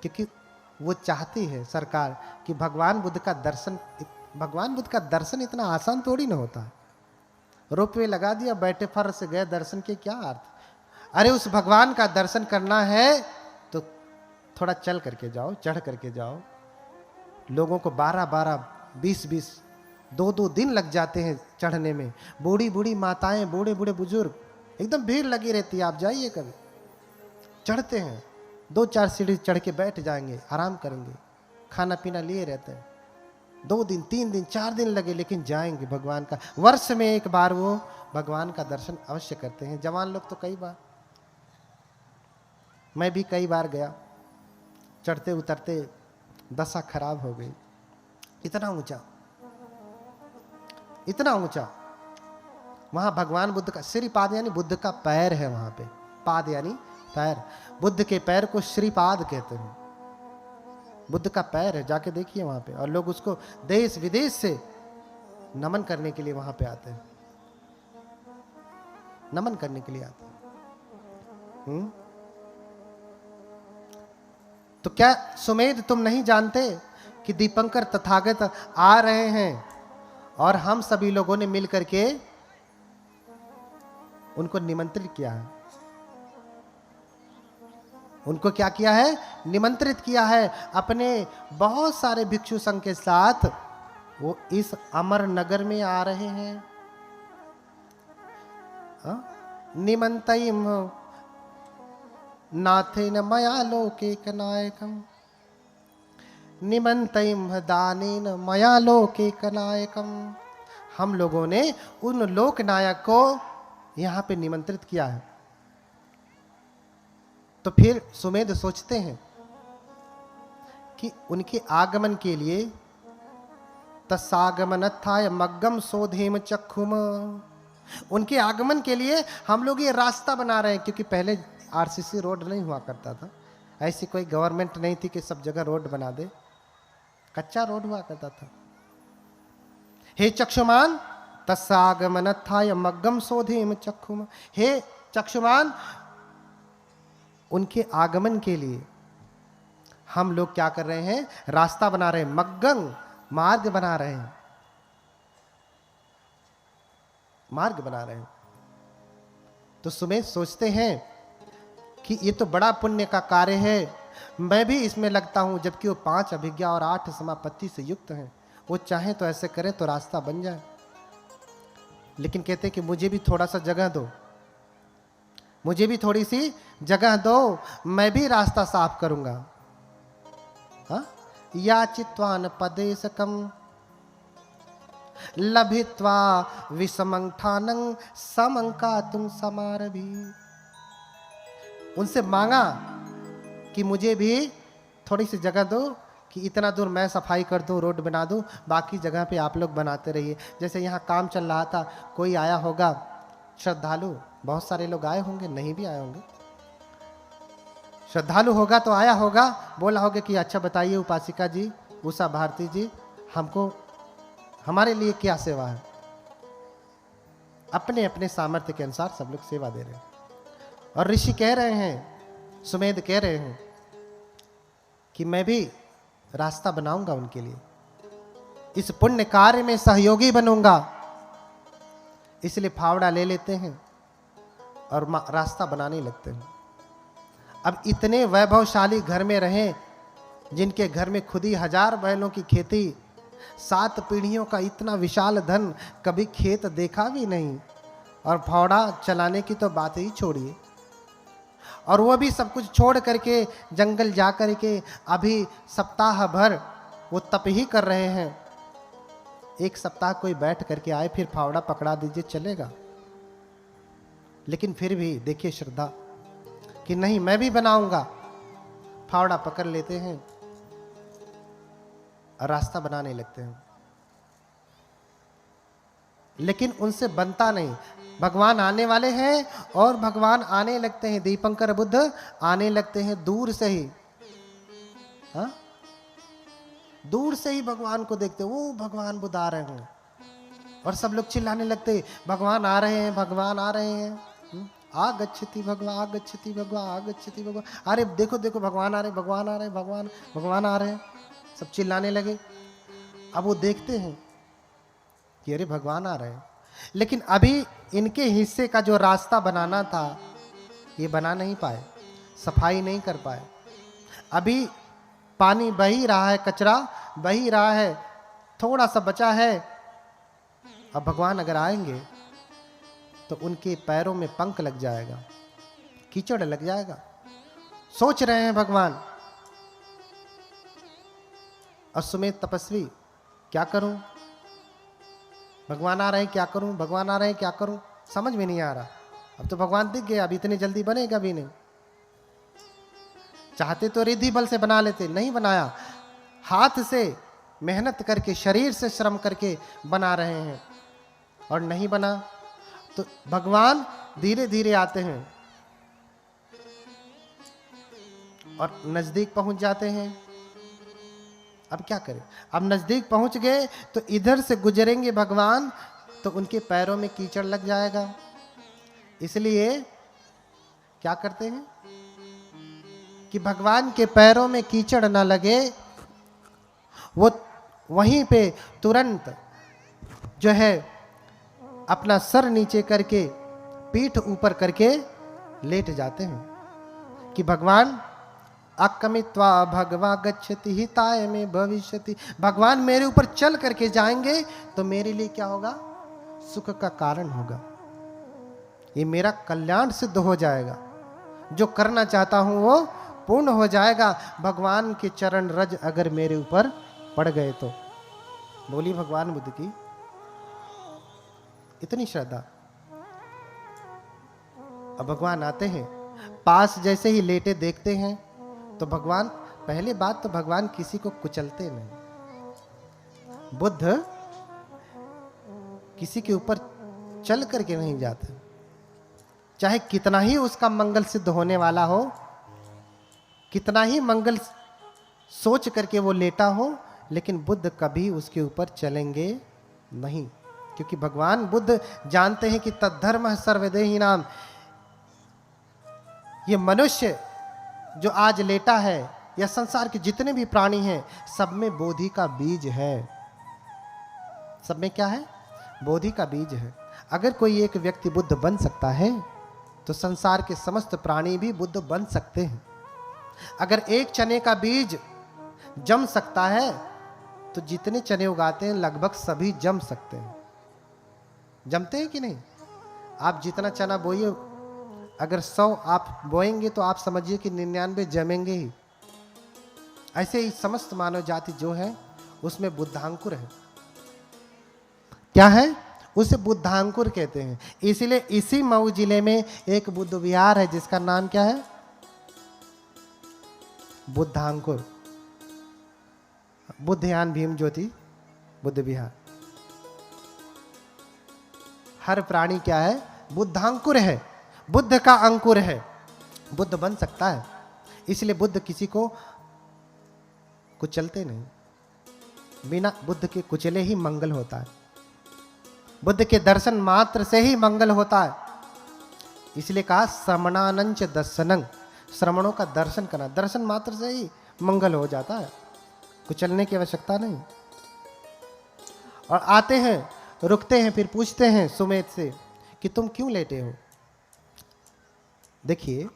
क्योंकि वो चाहती है सरकार कि भगवान बुद्ध का दर्शन इतना आसान थोड़ी ना होता है। रोपवे लगा दिया, बैठे फर से गए, दर्शन के क्या अर्थ। अरे उस भगवान का दर्शन करना है तो थोड़ा चल करके जाओ, चढ़ करके जाओ। लोगों को 12-12, 20-20, 2-2 दिन लग जाते हैं चढ़ने में। बूढ़ी बूढ़ी माताएं, बूढ़े बूढ़े बुजुर्ग, एकदम भीड़ लगी रहती है। आप जाइए कभी, चढ़ते हैं, 2-4 सीढ़ी चढ़ के बैठ जाएंगे, आराम करेंगे, खाना पीना लिए रहते हैं। 2 दिन, 3 दिन, 4 दिन लगे, लेकिन जाएंगे भगवान का। वर्ष में एक बार वो भगवान का दर्शन अवश्य करते हैं। जवान लोग तो कई बार, मैं भी कई बार गया, चढ़ते उतरते दशा खराब हो गई। इतना ऊंचा, इतना ऊंचा। वहां भगवान बुद्ध का श्रीपाद यानी बुद्ध का पैर है वहां पे। पाद यानी पैर। बुद्ध के पैर को श्रीपाद कहते हैं। बुद्ध का पैर है, जाके देखिए वहां पे। और लोग उसको देश विदेश से नमन करने के लिए वहां पे आते हैं, नमन करने के लिए आते हैं। तो क्या सुमेध तुम नहीं जानते कि दीपंकर तथागत आ रहे हैं और हम सभी लोगों ने मिलकर के उनको निमंत्रित किया है। उनको क्या किया है? निमंत्रित किया है। अपने बहुत सारे भिक्षु संघ के साथ वो इस अमर नगर में आ रहे हैं। निमंतयिम नाथेन मया लोके नायकम, निमंतयिम दानेन मया लोके नायकम। हम लोगों ने उन लोक नायक को यहां पे निमंत्रित किया है। तो फिर सुमेध सोचते हैं कि उनके आगमन के लिए तस्सागमनत्थाय मग्गम सोधेम चक्षुम, उनके आगमन के लिए हम लोग ये रास्ता बना रहे हैं। क्योंकि पहले आरसीसी रोड नहीं हुआ करता था, ऐसी कोई गवर्नमेंट नहीं थी कि सब जगह रोड बना दे, कच्चा रोड हुआ करता था। हे चक्षुमान तस्सागमनत्थाय मग्गम सोधेम चक्षुम, हे चक्षुमान, उनके आगमन के लिए हम लोग क्या कर रहे हैं? रास्ता बना रहे हैं, मग्गम मार्ग बना रहे हैं, मार्ग बना रहे हैं। तो सुमेध सोचते हैं कि ये तो बड़ा पुण्य का कार्य है, मैं भी इसमें लगता हूं। जबकि वो 5 अभिज्ञा और 8 समापत्ति से युक्त हैं, वो चाहे तो ऐसे करें तो रास्ता बन जाए। लेकिन कहते हैं कि मुझे भी थोड़ा सा जगह दो, मुझे भी थोड़ी सी जगह दो, मैं भी रास्ता साफ करूंगा। याचित्वान पदेशकम लभित्वा विषमंठानं समंकातुं समारभि। उनसे मांगा कि मुझे भी थोड़ी सी जगह दो, कि इतना दूर मैं सफाई कर दूं, रोड बना दूं, बाकी जगह पे आप लोग बनाते रहिए। जैसे यहाँ काम चल रहा था, कोई आया होगा श्रद्धालु, बहुत सारे लोग आए होंगे, नहीं भी आए होंगे, श्रद्धालु होगा तो आया होगा, बोला होगा कि अच्छा बताइए उपासिका जी, उषा भारती जी, हमको हमारे लिए क्या सेवा है। अपने अपने सामर्थ्य के अनुसार सब लोग सेवा दे रहे हैं। और ऋषि कह रहे हैं, सुमेध कह रहे हैं कि मैं भी रास्ता बनाऊंगा उनके लिए, इस पुण्य कार्य में सहयोगी बनूंगा। इसलिए फावड़ा ले लेते हैं और रास्ता बनाने लगते हैं। अब इतने वैभवशाली घर में रहें, जिनके घर में खुद ही 1000 बैलों की खेती, 7 पीढ़ियों का इतना विशाल धन, कभी खेत देखा भी नहीं, और फावड़ा चलाने की तो बात ही छोड़िए। और वो भी सब कुछ छोड़ करके जंगल जा करके अभी सप्ताह भर वो तप ही कर रहे हैं। एक सप्ताह कोई बैठ करके आए, फिर फावड़ा पकड़ा दीजिए, चलेगा। लेकिन फिर भी देखिए श्रद्धा कि नहीं, मैं भी बनाऊंगा। फावड़ा पकड़ लेते हैं और रास्ता बनाने लगते हैं। लेकिन उनसे बनता नहीं। भगवान आने वाले हैं और भगवान आने लगते हैं, दीपंकर बुद्ध आने लगते हैं दूर से ही। हाँ, दूर से ही भगवान को देखते, वो भगवान बुद्ध आ रहे हैं, और सब लोग चिल्लाने लगते, भगवान आ रहे हैं, भगवान आ रहे हैं। आगच्छति भगवान, आगच्छति भगवान, आगच्छति भगवान। अरे देखो देखो भगवान आ रहे, भगवान आ रहे, भगवान भगवान आ रहे हैं। सब चिल्लाने लगे। अब वो देखते हैं कि अरे भगवान आ रहे हैं, लेकिन अभी इनके हिस्से का जो रास्ता बनाना था ये बना नहीं पाए, सफाई नहीं कर पाए। अभी पानी बह ही रहा है, कचरा बह ही रहा है, थोड़ा सा बचा है। अब भगवान अगर आएंगे तो उनके पैरों में पंख लग जाएगा, कीचड़ लग जाएगा। सोच रहे हैं भगवान। और सुमेध तपस्वी, क्या करूं, भगवान आ रहे हैं क्या करूं, भगवान आ रहे हैं क्या करूं, समझ में नहीं आ रहा। अब तो भगवान दिख गए, अब इतनी जल्दी बनेगा भी नहीं। चाहते तो रिद्धि बल से बना लेते, नहीं बनाया। हाथ से मेहनत करके, शरीर से श्रम करके बना रहे हैं और नहीं बना। तो भगवान धीरे धीरे आते हैं और नजदीक पहुंच जाते हैं। अब क्या करें, अब नजदीक पहुंच गए तो इधर से गुजरेंगे भगवान तो उनके पैरों में कीचड़ लग जाएगा। इसलिए क्या करते हैं कि भगवान के पैरों में कीचड़ ना लगे, वो वहीं पे तुरंत जो है अपना सर नीचे करके, पीठ ऊपर करके लेट जाते हैं कि भगवान अकमित्वा भगवा गच्छति हिताय में भविष्यति। भगवान मेरे ऊपर चल करके जाएंगे तो मेरे लिए क्या होगा, सुख का कारण होगा, ये मेरा कल्याण सिद्ध हो जाएगा, जो करना चाहता हूं वो पूर्ण हो जाएगा। भगवान के चरण रज अगर मेरे ऊपर पड़ गए तो। बोली भगवान बुद्ध की इतनी श्रद्धा। अब भगवान आते हैं, पास जैसे ही लेटे देखते हैं तो भगवान, पहली बात तो भगवान किसी को कुचलते नहीं। बुद्ध किसी के ऊपर चल करके नहीं जाते, चाहे कितना ही उसका मंगल सिद्ध होने वाला हो, कितना ही मंगल सोच करके वो लेटा हो, लेकिन बुद्ध कभी उसके ऊपर चलेंगे नहीं। क्योंकि भगवान बुद्ध जानते हैं कि तद्धर्म सर्वदेही नाम। ये मनुष्य जो आज लेटा है या संसार के जितने भी प्राणी हैं, सब में बोधि का बीज है। सब में क्या है, बोधि का बीज है। अगर कोई एक व्यक्ति बुद्ध बन सकता है तो संसार के समस्त प्राणी भी बुद्ध बन सकते हैं। अगर एक चने का बीज जम सकता है तो जितने चने उगाते हैं लगभग सभी जम सकते हैं। जमते हैं कि नहीं? आप जितना चना बोइए, अगर 100 आप बोएंगे तो आप समझिए कि 99 जमेंगे ही। ऐसे ही समस्त मानव जाति जो है उसमें बुद्धांकुर है। क्या है? उसे बुद्धांकुर कहते हैं। इसलिए इसी मऊ जिले में एक बुद्ध विहार है जिसका नाम क्या है, बुद्धांकुर। बुद्धयान भीम ज्योति बुद्ध विहार। हर प्राणी क्या है, बुद्धांकुर है, बुद्ध का अंकुर है, बुद्ध बन सकता है। इसलिए बुद्ध किसी को कुचलते नहीं, बिना बुद्ध के कुचले ही मंगल होता है। बुद्ध के दर्शन मात्र से ही मंगल होता है। इसलिए कहा श्रमणानंच दर्शनं, श्रमणों का दर्शन करना, दर्शन मात्र से ही मंगल हो जाता है, कुचलने की आवश्यकता नहीं। और आते हैं, रुकते हैं, फिर पूछते हैं सुमेध से कि तुम क्यों लेटे हो। देखिए,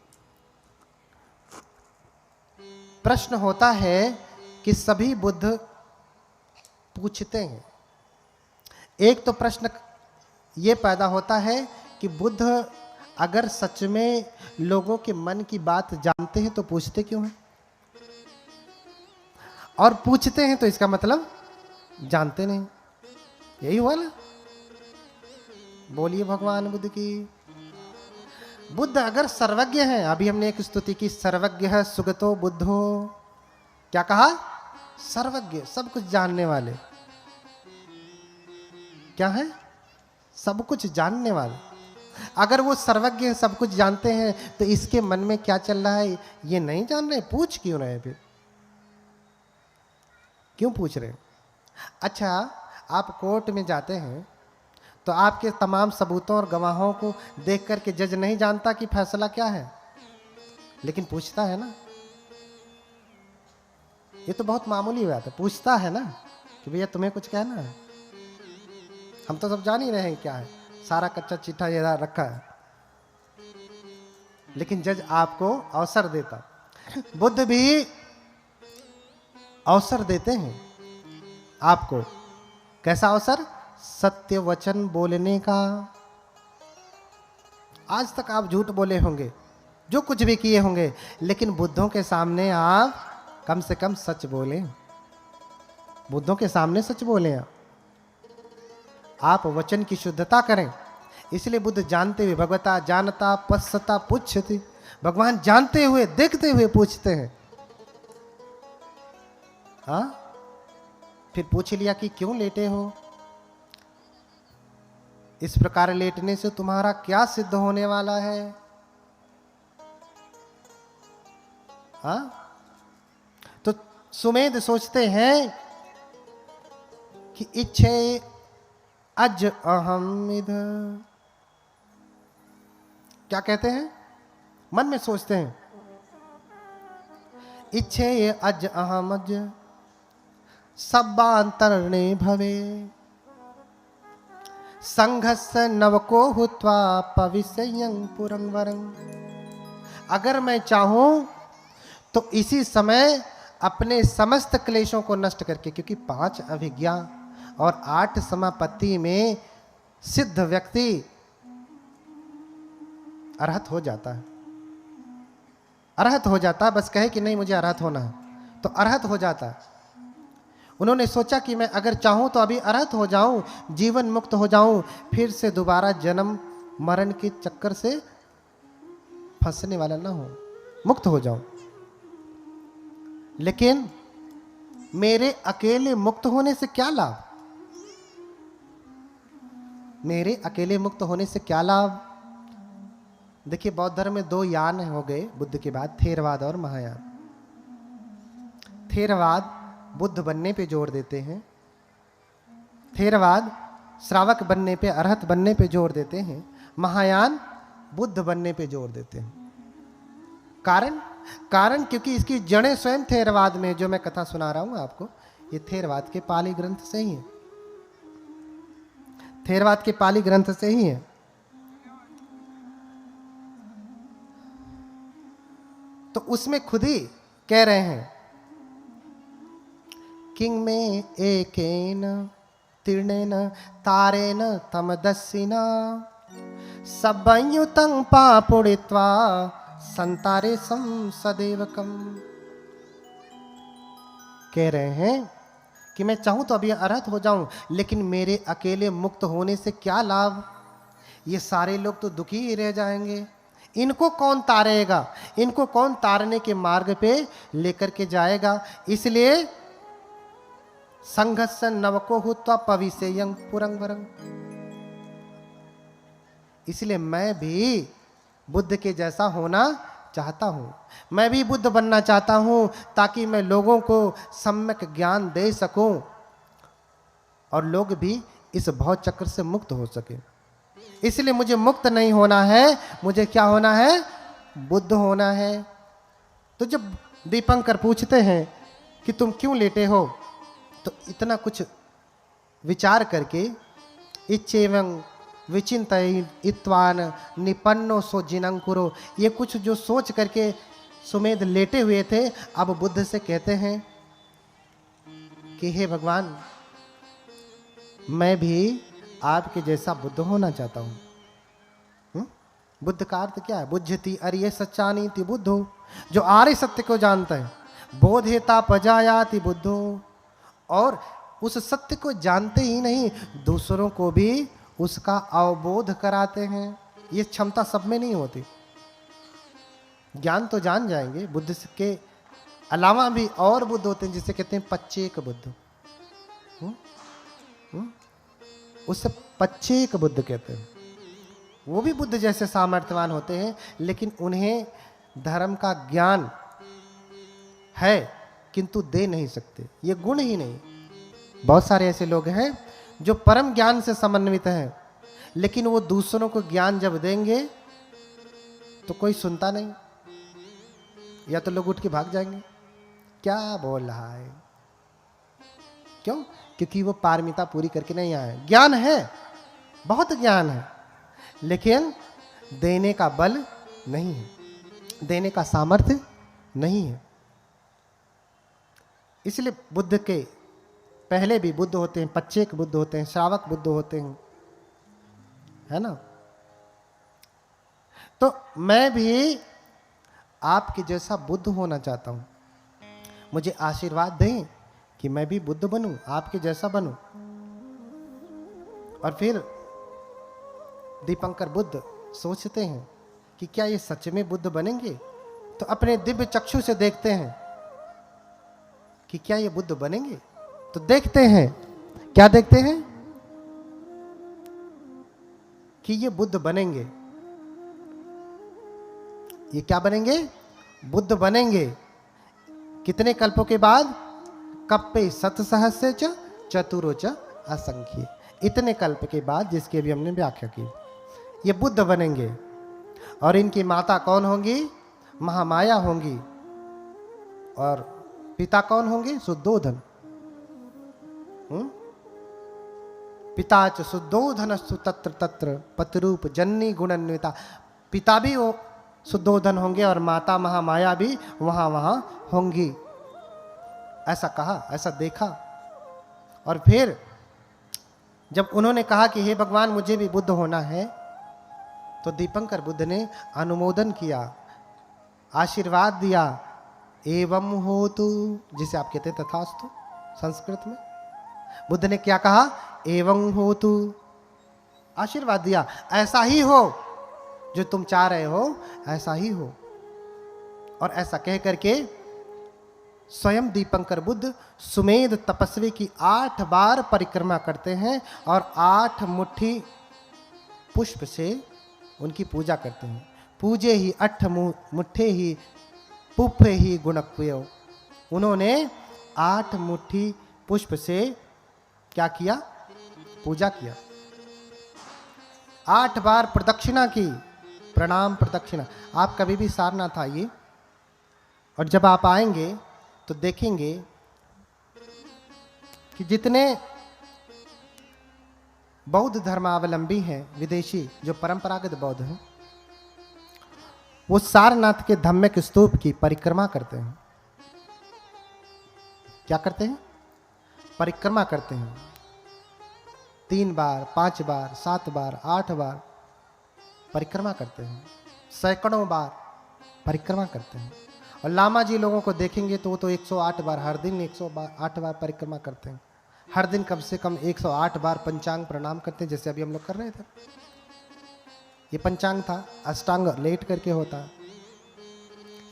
प्रश्न होता है कि सभी बुद्ध पूछते हैं। एक तो प्रश्न ये पैदा होता है कि बुद्ध अगर सच में लोगों के मन की बात जानते हैं तो पूछते क्यों हैं, और पूछते हैं तो इसका मतलब जानते नहीं। यही हुआ ना। बोलिए भगवान बुद्ध की। बुद्ध अगर सर्वज्ञ हैं, अभी हमने एक स्तुति की, सर्वज्ञ है सुगतो बुद्धो। क्या कहा? सर्वज्ञ, सब कुछ जानने वाले। क्या है? सब कुछ जानने वाले। अगर वो सर्वज्ञ है, सब कुछ जानते हैं, तो इसके मन में क्या चल रहा है ये नहीं जान रहे, पूछ क्यों रहे? फिर क्यों पूछ रहे? अच्छा, आप कोर्ट में जाते हैं तो आपके तमाम सबूतों और गवाहों को देख करके जज नहीं जानता कि फैसला क्या है, लेकिन पूछता है ना। ये तो बहुत मामूली बात है, पूछता है ना कि भैया तुम्हें कुछ कहना है। हम तो सब जान ही रहे हैं क्या है, सारा कच्चा चिट्ठा ये रखा है, लेकिन जज आपको अवसर देता। बुद्ध भी अवसर देते हैं आपको। कैसा अवसर? सत्य वचन बोलने का। आज तक आप झूठ बोले होंगे, जो कुछ भी किए होंगे, लेकिन बुद्धों के सामने आप कम से कम सच बोलें। बुद्धों के सामने सच बोलें, आप वचन की शुद्धता करें। इसलिए बुद्ध जानते हुए, भगवता जानता पश्यता पुच्छति, भगवान जानते हुए देखते हुए पूछते हैं। हाँ, फिर पूछ लिया कि क्यों लेटे हो, इस प्रकार लेटने से तुम्हारा क्या सिद्ध होने वाला है। हाँ, तो सुमेध सोचते हैं कि इच्छे अज अहम इधर, क्या कहते हैं, मन में सोचते हैं, इच्छे अज अहम अज सब्बांतरणे भवे संघस्स नवको हुत्वा पविष्यं पुरं वरं। अगर मैं चाहूं तो इसी समय अपने समस्त क्लेशों को नष्ट करके, क्योंकि 5 अभिज्ञा और 8 समापत्ति में सिद्ध व्यक्ति अरहत हो जाता है। अरहत हो जाता है, बस कहे कि नहीं मुझे अरहत होना है तो अरहत हो जाता है। उन्होंने सोचा कि मैं अगर चाहूं तो अभी अरहत हो जाऊं, जीवन मुक्त हो जाऊं, फिर से दोबारा जन्म मरण के चक्कर से फंसने वाला ना हो, मुक्त हो जाऊं। लेकिन मेरे अकेले मुक्त होने से क्या लाभ? मेरे अकेले मुक्त होने से क्या लाभ? देखिए, बौद्ध धर्म में 2 यान हो गए बुद्ध के बाद, थेरवाद और महायान। थेरवाद बुद्ध बनने पे जोर देते हैं, थेरवाद श्रावक बनने पे, अरहत बनने पे जोर देते हैं, महायान बुद्ध बनने पे जोर देते हैं। कारण क्योंकि इसकी जड़ें स्वयं थेरवाद में, जो मैं कथा सुना रहा हूं आपको, ये थेरवाद के पाली ग्रंथ से ही है, थेरवाद के पाली ग्रंथ से ही है। तो उसमें खुद ही कह रहे हैं, किंग में एकेन तीर्णेन तारेन तमदस्सिना सबयुतं पापुड़ित्वा संतारे सदेवकम। कह रहे हैं कि मैं चाहूं तो अभी अरहत हो जाऊं, लेकिन मेरे अकेले मुक्त होने से क्या लाभ? ये सारे लोग तो दुखी ही रह जाएंगे। इनको कौन तारेगा? इनको कौन तारने के मार्ग पे लेकर के जाएगा? इसलिए संघर्ष नवको हुत्वा पविष्यं पुरं वरं। इसलिए मैं भी बुद्ध के जैसा होना चाहता हूं, मैं भी बुद्ध बनना चाहता हूं, ताकि मैं लोगों को सम्यक ज्ञान दे सकूं और लोग भी इस भव चक्र से मुक्त हो सके। इसलिए मुझे मुक्त नहीं होना है, मुझे क्या होना है? बुद्ध होना है। तो जब दीपंकर पूछते हैं कि तुम क्यों लेटे हो, तो इतना कुछ विचार करके, इच्छेवं विचिंतयित्वान निपन्नो सो जिनंकुरो, ये कुछ जो सोच करके सुमेध लेटे हुए थे, अब बुद्ध से कहते हैं कि हे भगवान, मैं भी आपके जैसा बुद्ध होना चाहता हूं। बुद्ध का अर्थ क्या है? बुद्धति अरिय सच्चानीति बुद्धो, जो आर्य सत्य को जानता है। बोधेता पजायाति बुद्धो, और उस सत्य को जानते ही नहीं, दूसरों को भी उसका अवबोध कराते हैं। ये क्षमता सब में नहीं होती। ज्ञान तो जान जाएंगे, बुद्ध के अलावा भी और बुद्ध होते हैं, जिसे कहते हैं पच्चेक बुद्ध। उससे पच्चेक बुद्ध कहते हैं। वो भी बुद्ध जैसे सामर्थ्यवान होते हैं, लेकिन उन्हें धर्म का ज्ञान है किंतु दे नहीं सकते, ये गुण ही नहीं। बहुत सारे ऐसे लोग हैं जो परम ज्ञान से समन्वित हैं, लेकिन वो दूसरों को ज्ञान जब देंगे तो कोई सुनता नहीं, या तो लोग उठ के भाग जाएंगे, क्या बोल रहा है। क्यों? क्योंकि वो पारमिता पूरी करके नहीं आए। ज्ञान है, बहुत ज्ञान है, लेकिन देने का बल नहीं है, देने का सामर्थ्य नहीं है। इसलिए बुद्ध के पहले भी बुद्ध होते हैं, पच्चेक बुद्ध होते हैं, श्रावक बुद्ध होते हैं, है ना। तो मैं भी आपके जैसा बुद्ध होना चाहता हूं। मुझे आशीर्वाद दें कि मैं भी बुद्ध बनूं, आपके जैसा बनूं। और फिर दीपंकर बुद्ध सोचते हैं कि क्या ये सच में बुद्ध बनेंगे। तो अपने दिव्य चक्षु से देखते हैं कि क्या ये बुद्ध बनेंगे। तो देखते हैं, क्या देखते हैं कि ये बुद्ध बनेंगे। ये क्या बनेंगे? बुद्ध बनेंगे। कितने कल्पों के बाद? कप्पे सतसहस्र च चतुरो च असंख्य। इतने कल्प के बाद, जिसकी अभी हमने व्याख्या की। ये बुद्ध बनेंगे और इनकी माता कौन होंगी? महामाया होंगी। और पिता कौन होंगे? शुद्धोधन। पिता च शुद्धोधनस्तु तत्र तत्र पतिरूप जन्नी गुणान्विता। पिता भी वो शुद्धोधन होंगे और माता महामाया भी वहां वहां होंगी। ऐसा कहा, ऐसा देखा। और फिर जब उन्होंने कहा कि हे भगवान मुझे भी बुद्ध होना है, तो दीपंकर बुद्ध ने अनुमोदन किया, आशीर्वाद दिया। एवं होतु, जिसे आप कहते हैं तथास्तु संस्कृत में। बुद्ध ने क्या कहा? एवं होतु, आशीर्वाद दिया, ऐसा ही हो, जो तुम चाह रहे हो ऐसा ही हो। और ऐसा कह करके स्वयं दीपंकर बुद्ध सुमेध तपस्वी की 8 बार परिक्रमा करते हैं और 8 मुट्ठी पुष्प से उनकी पूजा करते हैं। पूजे ही 8 मुट्ठे ही पुष्पे ही गुणक्वयो। उन्होंने 8 मुट्ठी पुष्प से क्या किया? पूजा किया। 8 बार प्रदक्षिणा की, प्रणाम प्रदक्षिणा। आप कभी भी सारनाथ आइए और जब आप आएंगे तो देखेंगे कि जितने बौद्ध धर्मावलंबी हैं, विदेशी जो परंपरागत बौद्ध हैं, वो सारनाथ के धम्मक स्तूप की परिक्रमा करते हैं। क्या करते हैं? परिक्रमा करते हैं। 3 बार, 5 बार, 7 बार, 8 बार परिक्रमा करते हैं। सैकड़ों बार परिक्रमा करते हैं। और लामा जी लोगों को देखेंगे तो वो तो 108 बार, हर दिन 108 बार परिक्रमा करते हैं। हर दिन कम से कम 108 बार पंचांग प्रणाम करते हैं, जैसे अभी हम लोग कर रहे थे। ये पंचांग था, अष्टांग लेट करके होता,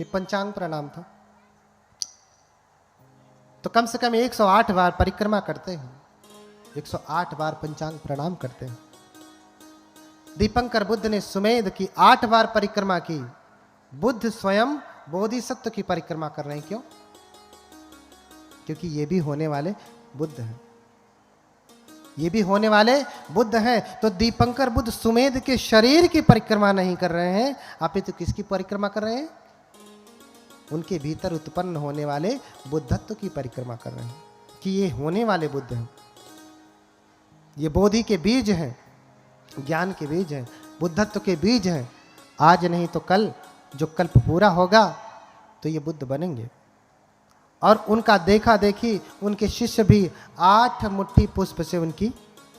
ये पंचांग प्रणाम था। तो कम से कम 108 बार परिक्रमा करते हैं, 108 बार पंचांग प्रणाम करते हैं। दीपंकर बुद्ध ने सुमेध की 8 बार परिक्रमा की। बुद्ध स्वयं बोधिसत्व की परिक्रमा कर रहे हैं। क्यों? क्योंकि ये भी होने वाले बुद्ध हैं, ये भी होने वाले बुद्ध हैं। तो दीपंकर बुद्ध सुमेध के शरीर की परिक्रमा नहीं कर रहे हैं, आप तो किसकी परिक्रमा कर रहे हैं? उनके भीतर उत्पन्न होने वाले बुद्धत्व की परिक्रमा कर रहे हैं कि ये होने वाले बुद्ध हैं, ये बोधि के बीज हैं, ज्ञान के बीज हैं, बुद्धत्व के बीज हैं। आज नहीं तो कल, जो कल्प पूरा होगा तो ये बुद्ध बनेंगे। और उनका देखा देखी उनके शिष्य भी 8 मुट्ठी पुष्प से उनकी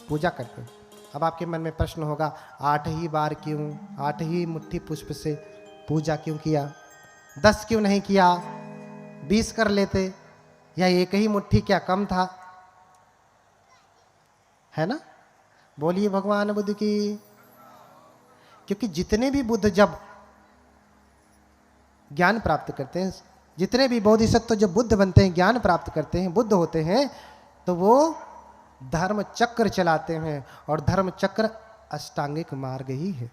पूजा करते हैं। अब आपके मन में प्रश्न होगा, 8 ही बार क्यों, 8 ही मुट्ठी पुष्प से पूजा क्यों किया? 10 क्यों नहीं किया? 20 कर लेते, या एक ही मुट्ठी क्या कम था? है ना? बोलिए भगवान बुद्ध की। क्योंकि जितने भी बुद्ध जब ज्ञान प्राप्त करते हैं, जितने भी बोधिसत्व जब बुद्ध बनते हैं, ज्ञान प्राप्त करते हैं, बुद्ध होते हैं, तो वो धर्म चक्र चलाते हैं। और धर्म चक्र अष्टांगिक मार्ग ही है।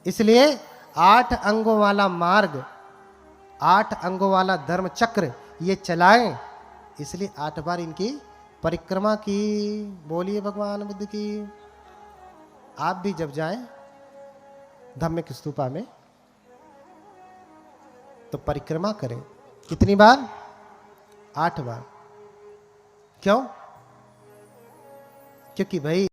इसलिए 8 अंगों वाला मार्ग, 8 अंगों वाला धर्म चक्र ये चलाएं। इसलिए 8 बार इनकी परिक्रमा की। बोलिए भगवान बुद्ध की। आप भी जब जाएं धम्मिक स्तूपा में तो परिक्रमा करें। कितनी बार? 8 बार। क्यों? क्योंकि भाई